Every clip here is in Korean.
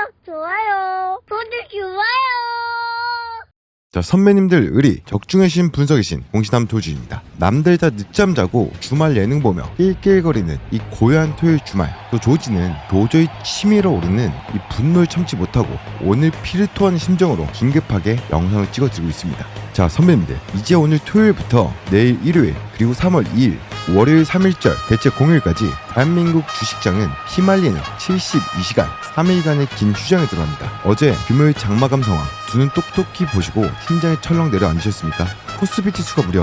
구독, 좋아요. 구독, 좋아요. 자, 선배님들 의리 적중해신 분석이신 공신함 도주입니다. 남들 다 늦잠 자고 주말 예능 보며 낄낄거리는 이 고요한 토요일 주말, 또 조지는 도저히 치밀어 오르는 이 분노를 참지 못하고 오늘 피를 토하는 심정으로 긴급하게 영상을 찍어드리고 있습니다. 자, 선배님들, 이제 오늘 토요일부터 내일 일요일 그리고 3월 2일 월요일 3일절 대체 공휴일까지 대한민국 주식장은 휘말리는 72시간 3일간의 긴 휴장에 들어갑니다. 어제 금요일 장마감 상황 두 눈 똑똑히 보시고 심장이 철렁 내려앉으셨습니까? 코스피 지수가 무려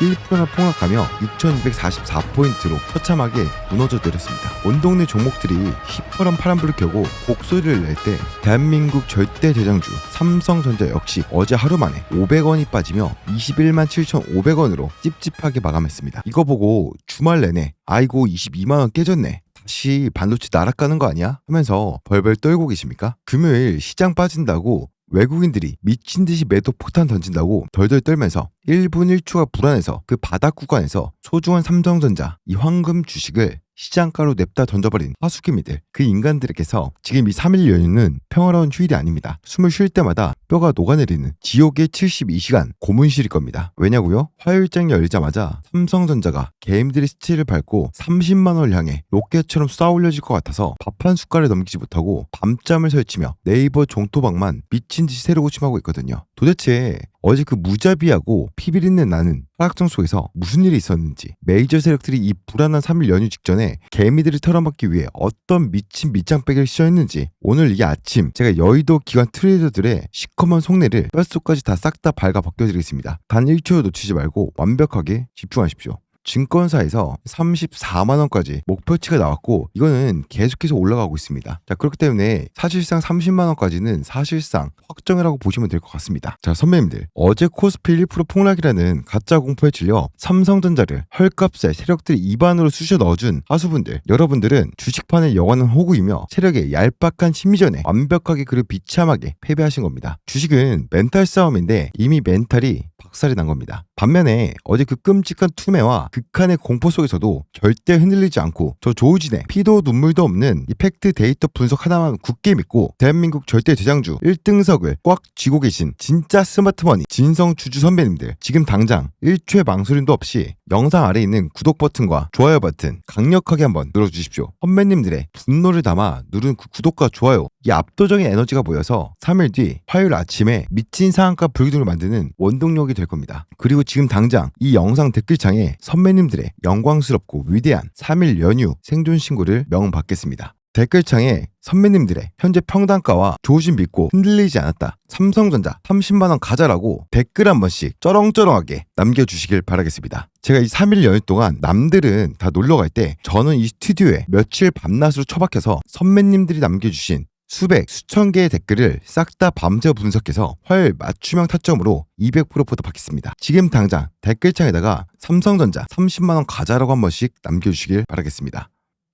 1%나 폭락하며 6244포인트로 처참하게 무너져 내렸습니다. 온 동네 종목들이 휘파람 파란불을 켜고 곡소리를 낼 때 대한민국 절대 대장주 삼성전자 역시 어제 하루 만에 500원이 빠지며 21만 7,500원으로 찝찝하게 마감했습니다. 이거 보고 주말 내내 아이고 22만원 깨졌네, 다시 반도체 날아가는 거 아니야? 하면서 벌벌 떨고 계십니까? 금요일 시장 빠진다고 외국인들이 미친듯이 매도 폭탄 던진다고 덜덜 떨면서 1분 1초가 불안해서 그 바닥 구간에서 소중한 삼성전자 이 황금 주식을 시장가로 냅다 던져버린 하수기미들, 그 인간들에게서 지금 이 3일 연휴는 평화로운 휴일이 아닙니다. 숨을 쉴 때마다 뼈가 녹아내리는 지옥의 72시간 고문실일 겁니다. 왜냐고요? 화요일장이 열리자마자 삼성전자가 개인들의 스틸을 밟고 30만원을 향해 로켓처럼 쏘아올려질 것 같아서 밥 한 숟갈을 넘기지 못하고 밤잠을 설치며 네이버 종토방만 미친듯이 새로 고침하고 있거든요. 도대체 어제 그 무자비하고 피비린내 나는 하락장 속에서 무슨 일이 있었는지, 메이저 세력들이 이 불안한 3일 연휴 직전에 개미들을 털어막기 위해 어떤 미친 밑장빼기를 시도했는지 오늘 이 아침 제가 여의도 기관 트레이더들의 시커먼 속내를 뼛속까지 다 싹 다 밟아 벗겨드리겠습니다. 단 1초 놓치지 말고 완벽하게 집중하십시오. 증권사에서 34만원까지 목표치가 나왔고 이거는 계속해서 올라가고 있습니다. 자, 그렇기 때문에 사실상 30만원까지는 사실상 확정이라고 보시면 될 것 같습니다. 자, 선배님들, 어제 코스피 1% 폭락이라는 가짜 공포에 질려 삼성전자를 헐값에 세력들이 입안으로 쑤셔 넣어준 하수분들, 여러분들은 주식판의 영원한 호구이며 세력의 얄팍한 심리전에 완벽하게 그리고 비참하게 패배하신 겁니다. 주식은 멘탈 싸움인데 이미 멘탈이 박살이 난 겁니다. 반면에 어제 그 끔찍한 투매와 극한의 공포 속에서도 절대 흔들리지 않고 저 조우진의 피도 눈물도 없는 이 팩트 데이터 분석 하나만 굳게 믿고 대한민국 절대 대장주 1등석을 꽉 쥐고 계신 진짜 스마트머니 진성주주 선배님들, 지금 당장 1초의 망설임도 없이 영상 아래에 있는 구독 버튼과 좋아요 버튼 강력하게 한번 눌러주십시오. 선배님들의 분노를 담아 누른 그 구독과 좋아요, 이 압도적인 에너지가 모여서 3일 뒤 화요일 아침에 미친 상한가 불기둥을 만드는 원동력이 될 겁니다. 그리고 지금 당장 이 영상 댓글창에 선배님들의 영광스럽고 위대한 3일 연휴 생존 신고를 명받겠습니다. 댓글창에 선배님들의 현재 평단가와 조심 믿고 흔들리지 않았다, 삼성전자 30만원 가자라고 댓글 한 번씩 쩌렁쩌렁하게 남겨주시길 바라겠습니다. 제가 이 3일 연휴 동안 남들은 다 놀러갈 때 저는 이 스튜디오에 며칠 밤낮으로 처박혀서 선배님들이 남겨주신 수백, 수천 개의 댓글을 싹 다 밤새 분석해서 화요일 맞춤형 타점으로 200% 받겠습니다. 지금 당장 댓글창에다가 삼성전자 30만원 가자라고 한 번씩 남겨주시길 바라겠습니다.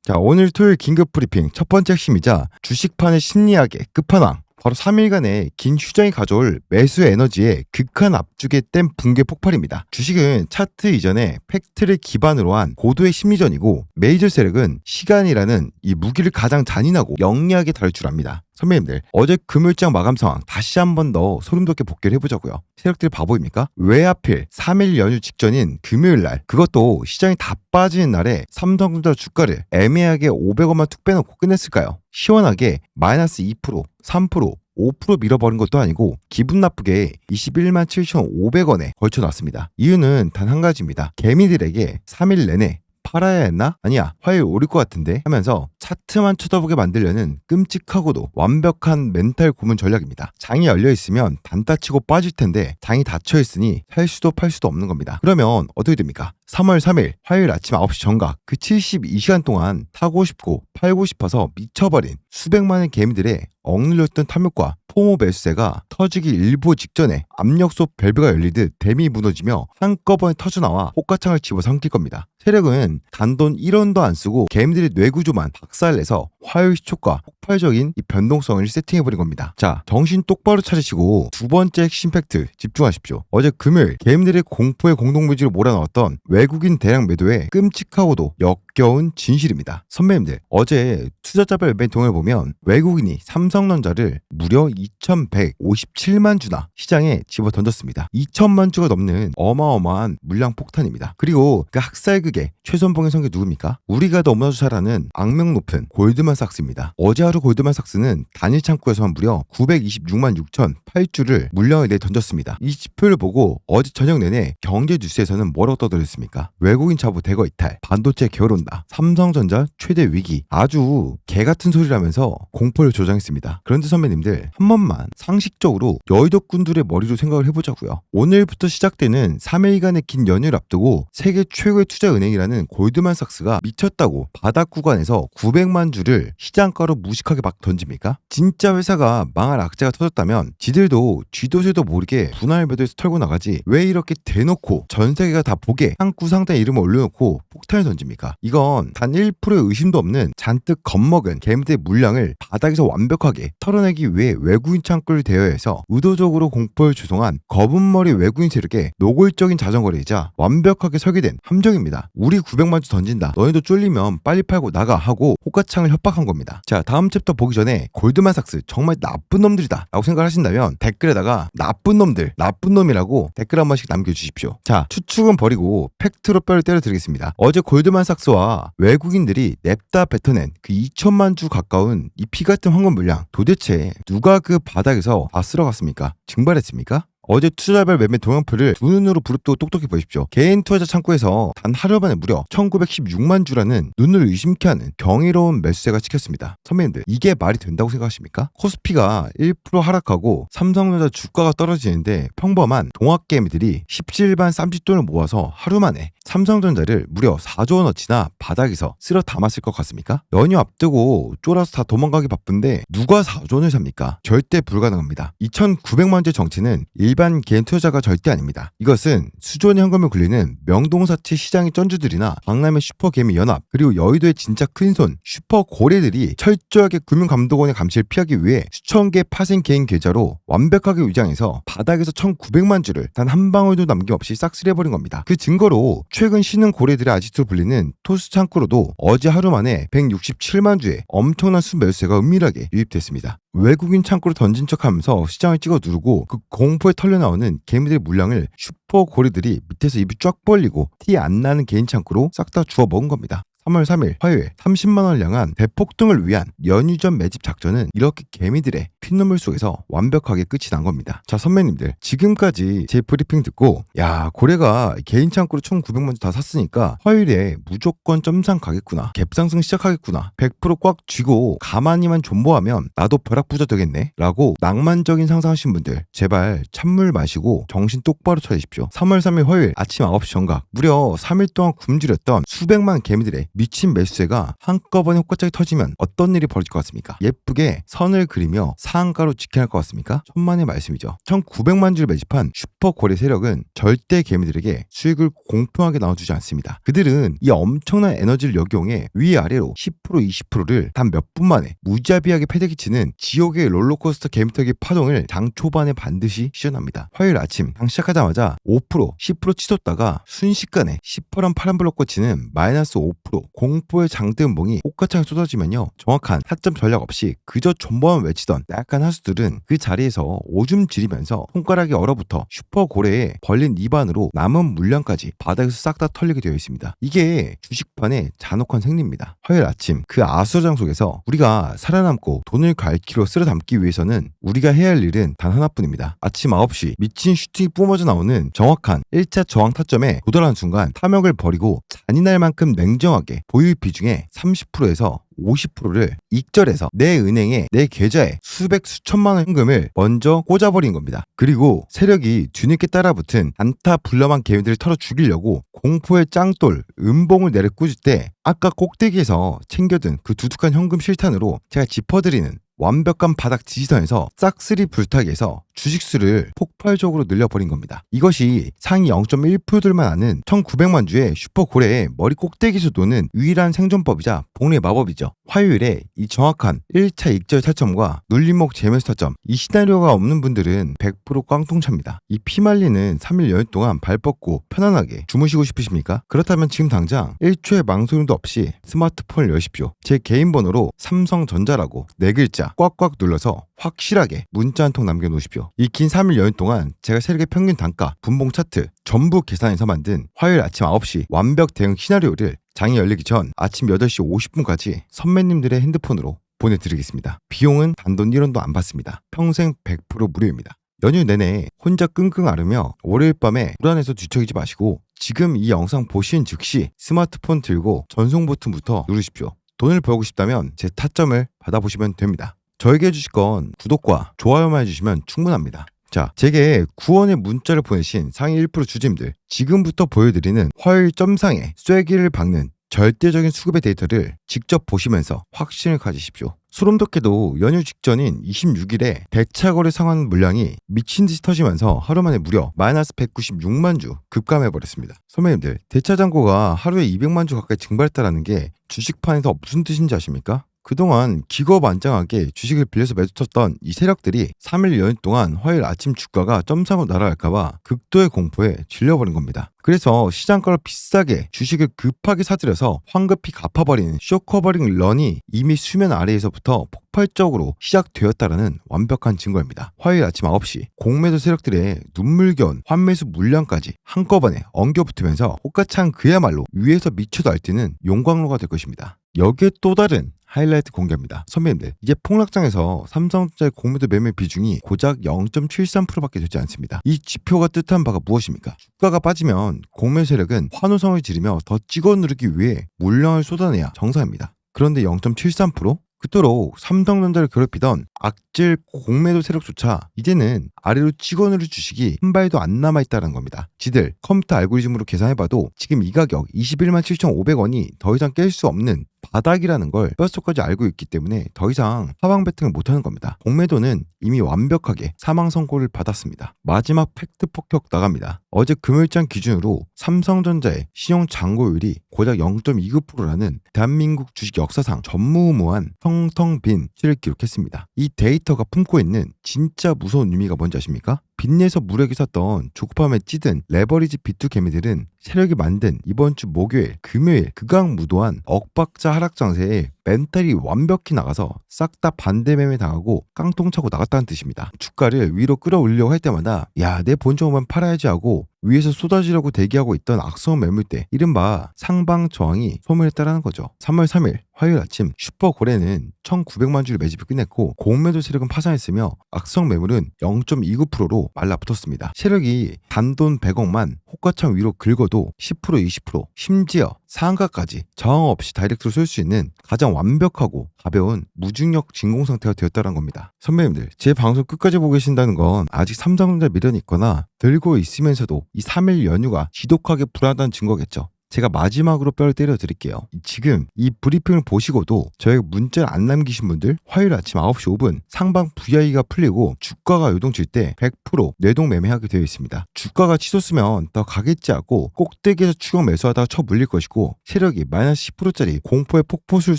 자, 오늘 토요일 긴급 브리핑 첫 번째 핵심이자 주식판의 심리학의 끝판왕, 바로 3일간의 긴 휴장이 가져올 매수 에너지의 극한 압축에 뗀 붕괴 폭발입니다. 주식은 차트 이전에 팩트를 기반으로 한 고도의 심리전이고 메이저 세력은 시간이라는 이 무기를 가장 잔인하고 영리하게 다룰 줄 압니다. 선배님들, 어제 금요일장 마감 상황 다시 한 번 더 소름 돋게 복귀를 해보자고요. 세력들이 바보입니까? 왜 하필 3일 연휴 직전인 금요일날, 그것도 시장이 다 빠지는 날에 삼성전자 주가를 애매하게 500원만 툭 빼놓고 끝냈을까요? 시원하게 마이너스 2%, 3%, 5% 밀어버린 것도 아니고 기분 나쁘게 21만 7,500원에 걸쳐놨습니다. 이유는 단 한 가지입니다. 개미들에게 3일 내내 팔아야 했나? 아니야, 화요일 오를 것 같은데 하면서 차트만 쳐다보게 만들려는 끔찍하고도 완벽한 멘탈 고문 전략입니다. 장이 열려있으면 단타 치고 빠질 텐데 장이 닫혀있으니 살 수도 팔 수도 없는 겁니다. 그러면 어떻게 됩니까? 3월 3일 화요일 아침 9시 정각, 그 72시간 동안 타고 싶고 팔고 싶어서 미쳐버린 수백만의 개미들의 억눌렸던 탐욕과 포모 매수세가 터지기 일보 직전에 압력솥 밸브가 열리듯 댐이 무너지며 한꺼번에 터져나와 호가창을 집어삼킬 겁니다. 세력은 단돈 1원도 안 쓰고 개미들의 뇌구조만 박살내서 화요일 시초가 폭발적인 이 변동성을 세팅해버린 겁니다. 자, 정신 똑바로 차리시고 두 번째 핵심 팩트 집중하십시오. 어제 금요일 개인들의 공포의 공동묘지로 몰아넣었던 외국인 대량 매도의 끔찍하고도 역겨운 진실입니다. 선배님들, 어제 투자자별 매매통을 보면 외국인이 삼성전자를 무려 2157만 주나 시장에 집어 던졌습니다. 2000만 주가 넘는 어마어마한 물량 폭탄입니다. 그리고 그 학살극의 최선봉의 성게 누굽니까? 우리가 너무나도 잘 아는 악명 높은 골드만삭스입니다. 어제 하루 골드만삭스는 단일 창구에서만 무려 926만 6천 8주를 물량을 내 던졌습니다. 이 지표를 보고 어제 저녁 내내 경제 뉴스에서는 뭐라고 떠들었습니까? 외국인 자부 대거 이탈, 반도체 개어온다, 삼성전자 최대 위기, 아주 개같은 소리라면서 공포를 조장했습니다. 그런데 선배님들, 한 번만 상식적으로 여의도꾼들의 머리로 생각을 해보자고요. 오늘부터 시작되는 3일간의 긴 연휴를 앞두고 세계 최고의 투자은행이라는 골드만삭스가 미쳤다고 바닥 구간에서 900만 주를 시장가로 무식하게 막 던집니까? 진짜 회사가 망할 악재가 터졌다면 지들도 쥐도새도 모르게 분할 매도에서 털고 나가지 왜 이렇게 대놓고 전 세계가 다 보게 한구 상단에 이름을 올려놓고 폭탄을 던집니까? 이건 단 1%의 의심도 없는 잔뜩 겁먹은 개미들의 물량을 바닥에서 완벽하게 털어내기 위해 외국인 창구를 대여해서 의도적으로 공포를 조성한 검은머리 외국인 세력의 노골적인 자전거래이자 완벽하게 설계된 함정입니다. 우리 900만 주 던진다, 너희도 쫄리면 빨리 팔고 나가 하고 호가창을 협박한 겁니다. 자, 다음 챕터 보기 전에 골드만삭스 정말 나쁜 놈들이다 라고 생각하신다면 댓글에다가 나쁜 놈들, 나쁜 놈이라고 댓글 한 번씩 남겨주십시오. 자, 추측은 버리고 팩트로 뼈를 때려드리겠습니다. 어제 골드만삭스와 외국인들이 냅다 뱉어낸 그 2천만 주 가까운 이 피같은 황금 물량, 도대체 누가 그 바닥에서 다 쓸어갔습니까? 증발했습니까? 어제 투자별 매매 동향표를 두 눈으로 부릅뜨고 똑똑히 보십시오. 개인 투자자 창구에서 단 하루 만에 무려 1916만 주라는 눈을 의심케 하는 경이로운 매수세가 찍혔습니다. 선배님들, 이게 말이 된다고 생각하십니까? 코스피가 1% 하락하고 삼성전자 주가가 떨어지는데 평범한 동학개미들이 17반 쌈짓돈을 모아서 하루 만에 삼성전자를 무려 4조 원어치나 바닥에서 쓸어 담았을 것 같습니까? 연휴 앞두고 쫄아서 다 도망가기 바쁜데 누가 4조 원을 삽니까? 절대 불가능합니다. 2,900만 주의 정체는 일반 개인 투자자가 절대 아닙니다. 이것은 수조원의 현금을 굴리는 명동사치 시장의 쩐주들이나 강남의 슈퍼개미 연합, 그리고 여의도의 진짜 큰손 슈퍼고래들이 철저하게 금융감독원의 감시를 피하기 위해 수천 개 파생 개인 계좌로 완벽하게 위장해서 바닥에서 1,900만 주를 단 한 방울도 남김없이 싹쓸이해버린 겁니다. 그 증거로 최근 신흥 고래들의 아지트로 불리는 토스 창구로도 어제 하루 만에 167만 주의 엄청난 순매수세가 은밀하게 유입됐습니다. 외국인 창구로 던진 척하면서 시장을 찍어 누르고 그 공포에 털려나오는 개미들의 물량을 슈퍼 고래들이 밑에서 입이 쫙 벌리고 티 안 나는 개인 창구로 싹 다 주워 먹은 겁니다. 3월 3일 화요일 30만 원을 향한 대폭등을 위한 연휴 전 매집 작전은 이렇게 개미들의 핏눈물 속에서 완벽하게 끝이 난 겁니다. 자, 선배님들, 지금까지 제 브리핑 듣고 야, 고래가 개인 창구로 총 900만 주 다 샀으니까 화요일에 무조건 점상 가겠구나, 갭상승 시작하겠구나, 100%꽉 쥐고 가만히만 존버하면 나도 벼락부자 되겠네 라고 낭만적인 상상하신 분들, 제발 찬물 마시고 정신 똑바로 차리십시오. 3월 3일 화요일 아침 9시 정각 무려 3일 동안 굶주렸던 수백만 개미들의 미친 매수세가 한꺼번에 호가짝이 터지면 어떤 일이 벌어질 것 같습니까? 예쁘게 선을 그리며 상한가로 직행할 것 같습니까? 천만의 말씀이죠. 1,900만 주를 매집한 슈퍼고래 세력은 절대 개미들에게 수익을 공평하게 나눠주지 않습니다. 그들은 이 엄청난 에너지를 역이용해 위아래로 10% 20%를 단 몇 분 만에 무자비하게 패대기치는 지옥의 롤러코스터 개미터기 파동을 장 초반에 반드시 시전합니다. 화요일 아침 장 시작하자마자 5% 10% 치솟다가 순식간에 시퍼런 파란불로 꽂히는 마이너스 5% 공포의 장대음봉이 호가창에 쏟아지면요, 정확한 타점 전략 없이 그저 존버만 외치던 약간 하수들은 그 자리에서 오줌 지리면서 손가락이 얼어붙어 슈퍼고래에 벌린 입안으로 남은 물량까지 바닥에서 싹 다 털리게 되어 있습니다. 이게 주식판의 잔혹한 생리입니다. 화요일 아침 그 아수라장 속에서 우리가 살아남고 돈을 갈퀴로 쓸어 담기 위해서는 우리가 해야 할 일은 단 하나뿐입니다. 아침 9시 미친 슈팅이 뿜어져 나오는 정확한 1차 저항 타점에 도달한 순간 탐욕을 버리고 잔인할 만큼 냉정하게 보유 비중의 30%에서 50%를 익절해서 내 은행에, 내 계좌에 수백 수천만 원 현금을 먼저 꽂아버린 겁니다. 그리고 세력이 뒤늦게 따라붙은 안타 불람한 개미들을 털어 죽이려고 공포의 짱돌 음봉을 내려 꽂을 때 아까 꼭대기에서 챙겨둔 그 두둑한 현금 실탄으로 제가 짚어드리는 완벽한 바닥 지지선에서 싹쓸이 불타게 해서 주식수를 폭발적으로 늘려버린 겁니다. 이것이 상위 0.1%들만 아는 1900만 주의 슈퍼고래의 머리 꼭대기에서 노는 유일한 생존법이자 복리의 마법이죠. 화요일에 이 정확한 1차 익절 타점과 눌림목 재매수 타점, 이 시나리오가 없는 분들은 100% 꽝통차입니다. 이 피말리는 3일 연휴 동안 발 뻗고 편안하게 주무시고 싶으십니까? 그렇다면 지금 당장 1초의 망설임도 없이 스마트폰을 여십시오. 제 개인 번호로 삼성전자라고 4글자 꽉꽉 눌러서 확실하게 문자 한 통 남겨놓으십시오. 이 긴 3일 연휴 동안 제가 세력의 평균 단가, 분봉 차트 전부 계산해서 만든 화요일 아침 9시 완벽 대응 시나리오를 장이 열리기 전 아침 8시 50분까지 선배님들의 핸드폰으로 보내드리겠습니다. 비용은 단돈 1원도 안 받습니다. 평생 100% 무료입니다. 연휴 내내 혼자 끙끙 앓으며 월요일 밤에 불안해서 뒤척이지 마시고 지금 이 영상 보신 즉시 스마트폰 들고 전송 버튼부터 누르십시오. 돈을 벌고 싶다면 제 타점을 받아보시면 됩니다. 저에게 해주실 건 구독과 좋아요만 해주시면 충분합니다. 자, 제게 구원의 문자를 보내신 상위 1% 주주님들, 지금부터 보여드리는 화요일 점상에 쐐기를 박는 절대적인 수급의 데이터를 직접 보시면서 확신을 가지십시오. 소름 돋게도 연휴 직전인 26일에 대차거래 상환 물량이 미친듯이 터지면서 하루 만에 무려 마이너스 196만 주 급감해버렸습니다. 선배님들, 대차 잔고가 하루에 200만 주 가까이 증발했다는 게 주식판에서 무슨 뜻인지 아십니까? 그동안 기거만장하게 주식을 빌려서 매수쳤던 이 세력들이 3일 연휴 동안 화요일 아침 주가가 점상으로 날아갈까봐 극도의 공포에 질려버린 겁니다. 그래서 시장가를 비싸게 주식을 급하게 사들여서 황급히 갚아버리는 쇼커버링 런이 이미 수면 아래에서부터 폭발적으로 시작되었다라는 완벽한 증거입니다. 화요일 아침 9시 공매도 세력들의 눈물겨운 환매수 물량까지 한꺼번에 엉겨붙으면서 호가창 그야말로 위에서 미쳐도 알뛰는 용광로가 될 것입니다. 여기에 또 다른 하이라이트 공개합니다. 선배님들, 이제 폭락장에서 삼성전자의 공매도 매매 비중이 고작 0.73%밖에 되지 않습니다. 이 지표가 뜻한 바가 무엇입니까? 주가가 빠지면 공매 세력은 환호성을 지르며 더 찍어 누르기 위해 물량을 쏟아내야 정상입니다. 그런데 0.73%? 그토록 삼성전자를 괴롭히던 악질 공매도 세력조차 이제는 아래로 찍어 누를 주식이 한 발도 안 남아있다는 겁니다. 지들 컴퓨터 알고리즘으로 계산해봐도 지금 이 가격 21만 7,500원이 더 이상 깰 수 없는 바닥이라는 걸 뼛속까지 알고 있기 때문에 더 이상 하방 배팅을 못하는 겁니다. 공매도는 이미 완벽하게 사망 선고를 받았습니다. 마지막 팩트 폭격 나갑니다. 어제 금요일장 기준으로 삼성전자의 신용 잔고율이 고작 0.29%라는 대한민국 주식 역사상 전무후무한 텅텅 빈 수를 기록했습니다. 이 데이터가 품고 있는 진짜 무서운 의미가 뭔지 아십니까? 빚내서 무력이 샀던 조급함에 찌든 레버리지 비투 개미들은 세력이 만든 이번 주 목요일, 금요일 극악무도한 억박자 하락 장세에 멘탈이 완벽히 나가서 싹 다 반대 매매 당하고 깡통 차고 나갔다는 뜻입니다. 주가를 위로 끌어올리려고 할 때마다 야, 내 본종만 팔아야지 하고 위에서 쏟아지려고 대기하고 있던 악성 매물대, 이른바 상방 저항이 소멸했다라는 거죠. 3월 3일 화요일 아침 슈퍼고래는 1900만 주를 매집을 끝냈고 공매도 세력은 파산했으며 악성 매물은 0.29%로 말라붙었습니다. 세력이 단돈 100억만 호가창 위로 긁어도 10% 20% 심지어 상한가까지 저항 없이 다이렉트로 쏠 수 있는 가장 완벽하고 가벼운 무중력 진공 상태가 되었다는 겁니다. 선배님들, 제 방송 끝까지 보고 계신다는 건 아직 삼성전자 미련이 있거나 들고 있으면서도 이 3일 연휴가 지독하게 불안하다는 증거겠죠. 제가 마지막으로 뼈를 때려 드릴게요. 지금 이 브리핑을 보시고도 저에게 문자를 안 남기신 분들, 화요일 아침 9시 5분 상방 VI가 풀리고 주가가 요동칠 때 100% 뇌동 매매하게 되어 있습니다. 주가가 치솟으면 더 가겠지 하고 꼭대기에서 추격 매수하다가 쳐 물릴 것이고, 세력이 마이너스 10%짜리 공포의 폭포수를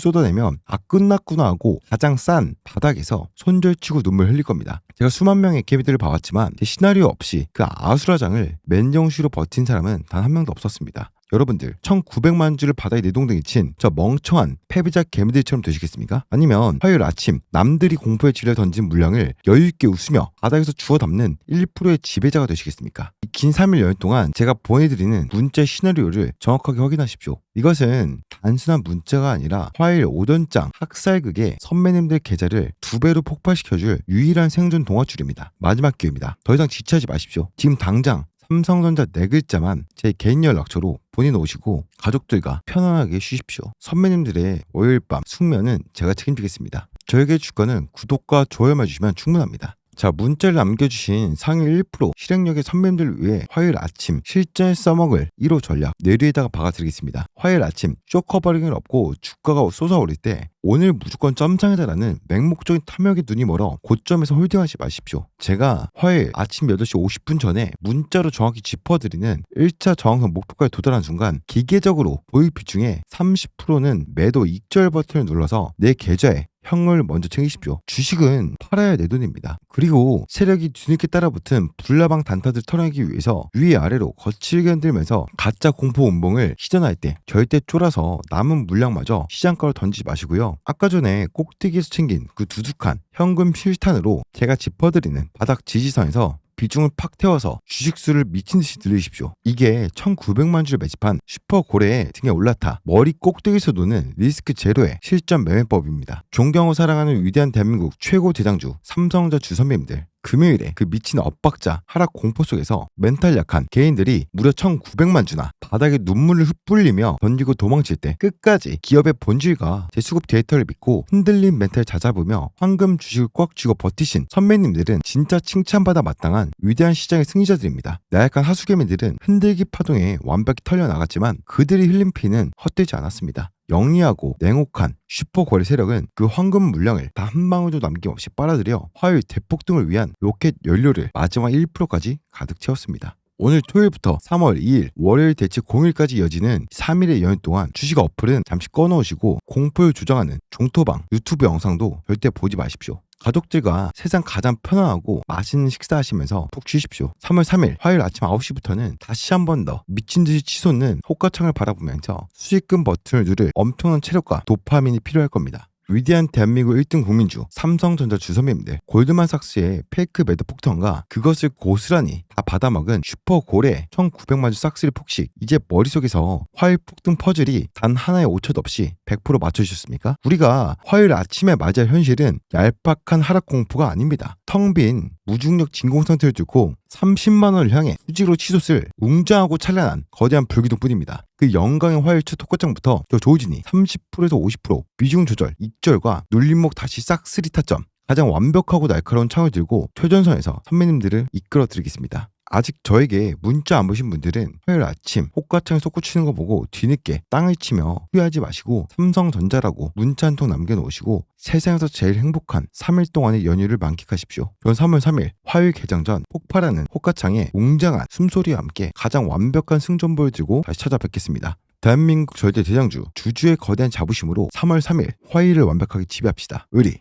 쏟아내면 아 끝났구나 하고 가장 싼 바닥에서 손절치고 눈물 흘릴 겁니다. 제가 수만 명의 개미들을 봐왔지만 제 시나리오 없이 그 아수라장을 맨정시로 버틴 사람은 단 한 명도 없었습니다. 여러분들 1900만 주를 바다에 내동댕이 친 저 멍청한 패배자 개미들처럼 되시겠습니까? 아니면 화요일 아침 남들이 공포의 지뢰를 던진 물량을 여유있게 웃으며 바닥에서 주워 담는 1%의 지배자가 되시겠습니까? 이 긴 3일 연휴 동안 제가 보내드리는 문자 시나리오를 정확하게 확인하십시오. 이것은 단순한 문자가 아니라 화요일 오전장 학살극의 선배님들 계좌를 2배로 폭발시켜줄 유일한 생존 동화줄입니다. 마지막 기회입니다. 더 이상 지체하지 마십시오. 지금 당장 삼성전자 4글자만 제 개인 연락처로 보내놓으시고 가족들과 편안하게 쉬십시오. 선배님들의 월요일 밤 숙면은 제가 책임지겠습니다. 저에게 줄 거는 구독과 좋아요만 주시면 충분합니다. 자, 문자를 남겨주신 상위 1% 실행력의 선배님들을 위해 화요일 아침 실전에 써먹을 1호 전략 뇌리에다가 박아드리겠습니다. 화요일 아침 쇼커버링을 업고 주가가 솟아오를 때 오늘 무조건 점상이다라는 맹목적인 탐욕에 눈이 멀어 고점에서 홀딩하지 마십시오. 제가 화요일 아침 8시 50분 전에 문자로 정확히 짚어드리는 1차 저항선 목표까지 도달한 순간 기계적으로 보유 비중의 30%는 매도 익절 버튼을 눌러서 내 계좌에 형을 먼저 챙기십시오. 주식은 팔아야 내 돈입니다. 그리고 세력이 뒤늦게 따라붙은 불나방 단타들 털어내기 위해서 위아래로 거칠게 흔들면서 가짜 공포 운봉을 시전할 때 절대 쫄아서 남은 물량마저 시장가로 던지지 마시고요. 아까 전에 꼭대기에서 챙긴 그 두둑한 현금 실탄으로 제가 짚어드리는 바닥 지지선에서 비중을 팍 태워서 주식수를 미친듯이 늘리십시오. 이게 1900만 주를 매집한 슈퍼고래의 등에 올라타 머리 꼭대기에서 노는 리스크 제로의 실전 매매법입니다. 존경하고 사랑하는 위대한 대한민국 최고 대장주 삼성전자 주선배님들, 금요일에 그 미친 엇박자 하락 공포 속에서 멘탈 약한 개인들이 무려 1900만 주나 바닥에 눈물을 흩뿌리며 던지고 도망칠 때 끝까지 기업의 본질과 제수급 데이터를 믿고 흔들린 멘탈 자잡으며 황금 주식을 꽉 쥐고 버티신 선배님들은 진짜 칭찬받아 마땅한 위대한 시장의 승리자들입니다. 나약한 하수개미들은 흔들기 파동에 완벽히 털려나갔지만 그들이 흘린 피는 헛되지 않았습니다. 영리하고 냉혹한 슈퍼거래 세력은 그 황금 물량을 단 한 방울도 남김없이 빨아들여 화요일 대폭등을 위한 로켓 연료를 마지막 1%까지 가득 채웠습니다. 오늘 토요일부터 3월 2일 월요일 대체 0일까지 이어지는 3일의 연휴 동안 주식 어플은 잠시 꺼놓으시고 공포를 조장하는 종토방 유튜브 영상도 절대 보지 마십시오. 가족들과 세상 가장 편안하고 맛있는 식사하시면서 푹 쉬십시오. 3월 3일 화요일 아침 9시부터는 다시 한 번 더 미친듯이 치솟는 호가창을 바라보면서 수익금 버튼을 누를 엄청난 체력과 도파민이 필요할 겁니다. 위대한 대한민국 1등 국민주 삼성전자 주선배님들, 골드만삭스의 페이크 매도 폭탄과 그것을 고스란히 다 받아먹은 슈퍼고래 1900만 주 싹쓸이 폭식, 이제 머릿속에서 화요일 폭등 퍼즐이 단 하나의 오차도 없이 100% 맞춰주셨습니까? 우리가 화요일 아침에 맞이할 현실은 얄팍한 하락 공포가 아닙니다. 텅 빈 무중력 진공 상태를 뚫고 30만 원을 향해 수직으로 치솟을 웅장하고 찬란한 거대한 불기둥뿐입니다. 그 영광의 화요일 첫 토커장부터 저 조우진이 30%에서 50% 비중 조절, 익절과 눌림목 다시 싹쓸이 타점, 가장 완벽하고 날카로운 창을 들고 최전선에서 선배님들을 이끌어 드리겠습니다. 아직 저에게 문자 안 보신 분들은 화요일 아침 호가창에 솟구치는 거 보고 뒤늦게 땅을 치며 후회하지 마시고 삼성전자라고 문자 한 통 남겨놓으시고 세상에서 제일 행복한 3일 동안의 연휴를 만끽하십시오. 전 3월 3일 화요일 개장 전 폭발하는 호가창에 웅장한 숨소리와 함께 가장 완벽한 승전보를 들고 다시 찾아뵙겠습니다. 대한민국 절대 대장주 주주의 거대한 자부심으로 3월 3일 화요일을 완벽하게 지배합시다. 의리.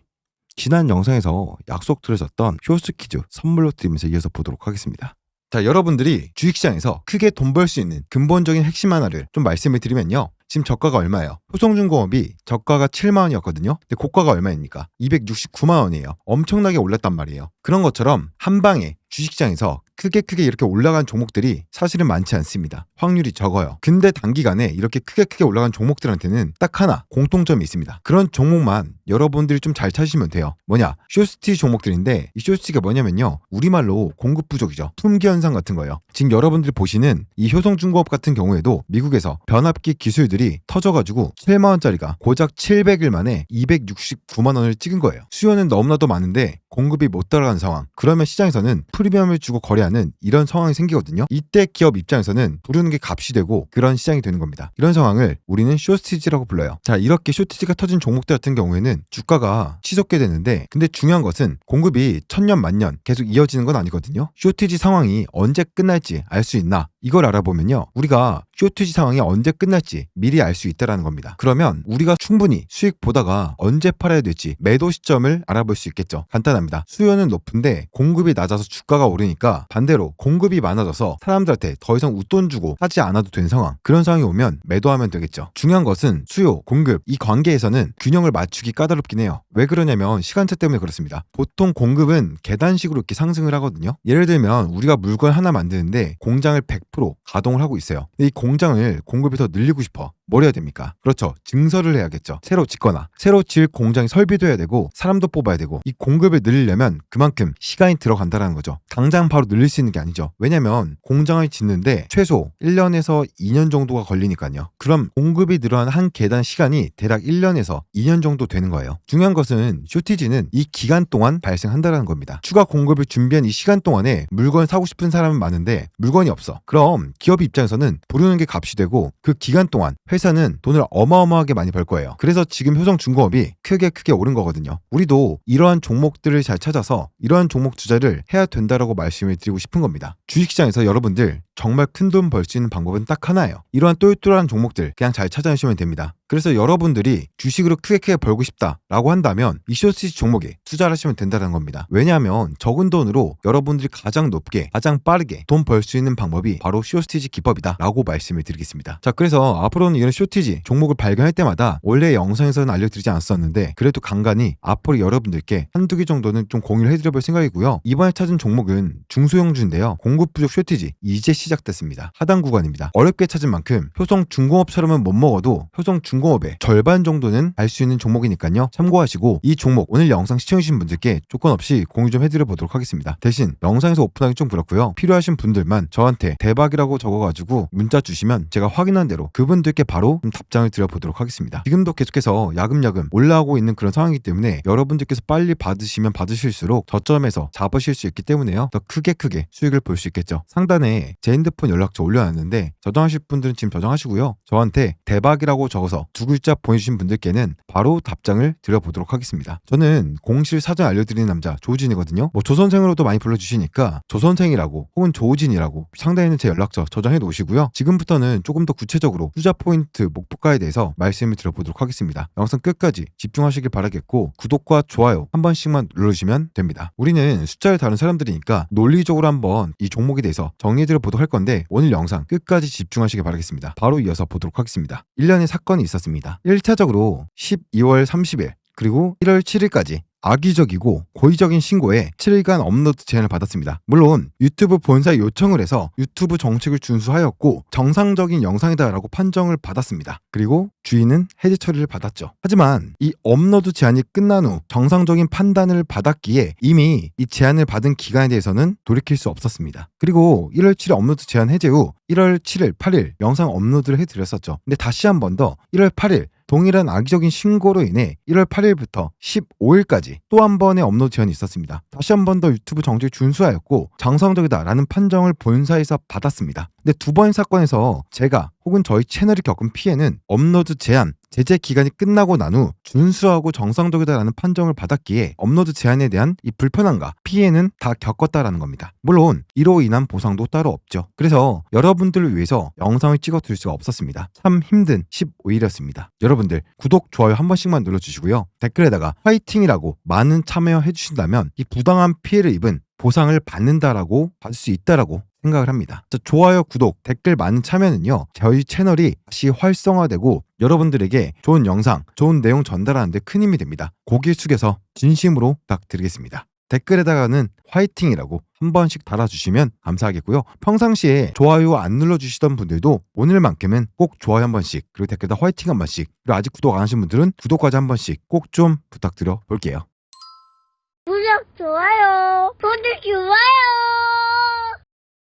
지난 영상에서 약속 들으셨던 쇼스 퀴즈 선물로 드리면서 이어서 보도록 하겠습니다. 자, 여러분들이 주식시장에서 크게 돈 벌 수 있는 근본적인 핵심 하나를 좀 말씀을 드리면요. 지금 저가가 얼마예요? 효성중공업이 저가가 7만 원이었거든요. 근데 고가가 얼마입니까? 269만 원이에요. 엄청나게 올랐단 말이에요. 그런 것처럼 한 방에 주식시장에서 크게 이렇게 올라간 종목들이 사실은 많지 않습니다. 확률이 적어요. 근데 단기간에 이렇게 크게 올라간 종목들한테는 딱 하나 공통점이 있습니다. 그런 종목만 여러분들이 좀 잘 찾으시면 돼요. 뭐냐? 쇼스티 종목들인데 이 쇼스티가 뭐냐면요. 우리말로 공급 부족이죠. 품귀 현상 같은 거예요. 지금 여러분들이 보시는 이 효성중공업 같은 경우에도 미국에서 변압기 기술들이 터져가지고 7만 원짜리가 고작 700일 만에 269만 원을 찍은 거예요. 수요는 너무나도 많은데 공급이 못 따라가는 상황. 그러면 시장에서는 프리미엄을 주고 거래하는 이런 상황이 생기거든요. 이때 기업 입장에서는 부르는 게 값이 되고 그런 시장이 되는 겁니다. 이런 상황을 우리는 쇼티지라고 불러요. 자, 이렇게 쇼티지가 터진 종목들 같은 경우에는 주가가 치솟게 되는데, 근데 중요한 것은 공급이 천년 만년 계속 이어지는 건 아니거든요. 쇼티지 상황이 언제 끝날지 알 수 있나? 이걸 알아보면요. 우리가 쇼티지 상황이 언제 끝날지 미리 알 수 있다는 겁니다. 그러면 우리가 충분히 수익 보다가 언제 팔아야 될지 매도 시점을 알아볼 수 있겠죠. 간단합니다. 수요는 높은데 공급이 낮아서 주가가 오르니까 반대로 공급이 많아져서 사람들한테 더 이상 웃돈 주고 사지 않아도 된 상황. 그런 상황이 오면 매도하면 되겠죠. 중요한 것은 수요, 공급 이 관계에서는 균형을 맞추기 까다롭긴 해요. 왜 그러냐면 시간차 때문에 그렇습니다. 보통 공급은 계단식으로 이렇게 상승을 하거든요. 예를 들면 우리가 물건 하나 만드는데 공장을 100% 가동을 하고 있어요. 근데 이 공장을 공급이 더 늘리고 싶어. 뭘 해야 됩니까? 그렇죠. 증설을 해야겠죠. 새로 짓거나 새로 지을 공장이 설비도 해야 되고 사람도 뽑아야 되고 이 공급을 늘리려면 그만큼 시간이 들어간다는 거죠. 당장 바로 늘릴 수 있는 게 아니죠. 왜냐면 공장을 짓는데 최소 1년에서 2년 정도가 걸리니까요. 그럼 공급이 늘어난 한 계단 시간이 대략 1년에서 2년 정도 되는 거예요. 중요한 것은 쇼티지는 이 기간 동안 발생한다는 겁니다. 추가 공급을 준비한 이 시간 동안에 물건 사고 싶은 사람은 많은데 물건이 없어. 그럼 기업 입장에서는 부르는 게 값이 되고 그 기간 동안 회사는 돈을 어마어마하게 많이 벌 거예요. 그래서 지금 효성중공업이 크게 오른 거거든요. 우리도 이러한 종목들을 잘 찾아서 이러한 종목 투자를 해야 된다라고 말씀을 드리고 싶은 겁니다. 주식시장에서 여러분들 정말 큰 돈 벌 수 있는 방법은 딱 하나예요. 이러한 똘똘한 종목들 그냥 잘 찾아주시면 됩니다. 그래서 여러분들이 주식으로 크게 벌고 싶다라고 한다면 이 쇼티지 종목에 투자를 하시면 된다는 겁니다. 왜냐하면 적은 돈으로 여러분들이 가장 높게 가장 빠르게 돈 벌 수 있는 방법이 바로 쇼티지 기법이다 라고 말씀을 드리겠습니다. 자, 그래서 앞으로는 이런 쇼티지 종목을 발견할 때마다 원래 영상에서는 알려드리지 않았었는데 그래도 간간히 앞으로 여러분들께 한두 개 정도는 좀 공유를 해드려볼 생각이고요. 이번에 찾은 종목은 중소형주인데요. 공급 부족 쇼티지 이제 시작됐습니다. 하단 구간입니다. 어렵게 찾은 만큼 효성중공업처럼은 못 먹어도 효성중공업의 절반 정도는 알 수 있는 종목이니까요. 참고하시고 이 종목 오늘 영상 시청해주신 분들께 조건 없이 공유 좀 해드려 보도록 하겠습니다. 대신 영상에서 오픈하기 좀 그렇고요. 필요하신 분들만 저한테 대박이라고 적어가지고 문자 주시면 제가 확인한 대로 그분들께 바로 좀 답장을 드려보도록 하겠습니다. 지금도 계속해서 야금야금 올라오고 있는 그런 상황이기 때문에 여러분들께서 빨리 받으시면 받으실수록 저점에서 잡으실 수 있기 때문에요. 더 크게 수익을 볼 수 있겠죠. 상단에 제 핸드폰 연락처 올려놨는데 저장하실 분들은 지금 저장하시고요. 저한테 대박이라고 적어서 두 글자 보내주신 분들께는 바로 답장을 드려보도록 하겠습니다. 저는 공실 사전 알려드리는 남자 조우진이거든요. 뭐 조선생으로도 많이 불러주시니까 조선생이라고 혹은 조우진이라고 상단에 있는 제 연락처 저장해 놓으시고요. 지금부터는 조금 더 구체적으로 투자 포인트 목표가에 대해서 말씀을 드려보도록 하겠습니다. 영상 끝까지 집중하시길 바라겠고 구독과 좋아요 한 번씩만 눌러주시면 됩니다. 우리는 숫자를 다룬 사람들이니까 논리적으로 한번 이 종목에 대해서 정리해드려 보도록 할 건데 오늘 영상 끝까지 집중하시길 바라겠습니다. 바로 이어서 보도록 하겠습니다. 1년의 사건이 있었습니다. 1차적으로 12월 30일 그리고 1월 7일까지 악의적이고 고의적인 신고에 7일간 업로드 제한을 받았습니다. 물론 유튜브 본사에 요청을 해서 유튜브 정책을 준수하였고 정상적인 영상이다라고 판정을 받았습니다. 그리고 주인은 해지 처리를 받았죠. 하지만 이 업로드 제한이 끝난 후 정상적인 판단을 받았기에 이미 이 제한을 받은 기간에 대해서는 돌이킬 수 없었습니다. 그리고 1월 7일 업로드 제한 해제 후 1월 7일, 8일 영상 업로드를 해드렸었죠. 근데 다시 한 번 더 1월 8일 동일한 악의적인 신고로 인해 1월 8일부터 15일까지 또 한 번의 업로드 제한이 있었습니다. 다시 한 번 더 유튜브 정책을 준수하였고 정상적이다라는 판정을 본사에서 받았습니다. 근데 두 번의 사건에서 제가 혹은 저희 채널이 겪은 피해는 업로드 제한, 제재 기간이 끝나고 난 후 준수하고 정상적이다라는 판정을 받았기에 업로드 제한에 대한 이 불편함과 피해는 다 겪었다라는 겁니다. 물론 이로 인한 보상도 따로 없죠. 그래서 여러분들을 위해서 영상을 찍어 드릴 수가 없었습니다. 참 힘든 15일이었습니다. 여러분들 구독, 좋아요 한 번씩만 눌러주시고요. 댓글에다가 화이팅이라고 많은 참여해 주신다면 이 부당한 피해를 입은 보상을 받는다라고 받을 수 있다라고 생각을 합니다. 좋아요, 구독, 댓글 많은 참여는요 저희 채널이 다시 활성화되고 여러분들에게 좋은 영상, 좋은 내용 전달하는 데 큰 힘이 됩니다. 고개 숙여서 진심으로 부탁드리겠습니다. 댓글에다가는 화이팅이라고 한 번씩 달아주시면 감사하겠고요. 평상시에 좋아요 안 눌러주시던 분들도 오늘만큼은 꼭 좋아요 한 번씩 그리고 댓글에다 화이팅 한 번씩 그리고 아직 구독 안 하신 분들은 구독까지 한 번씩 꼭 좀 부탁드려 볼게요. 구독, 좋아요. 구독, 좋아요.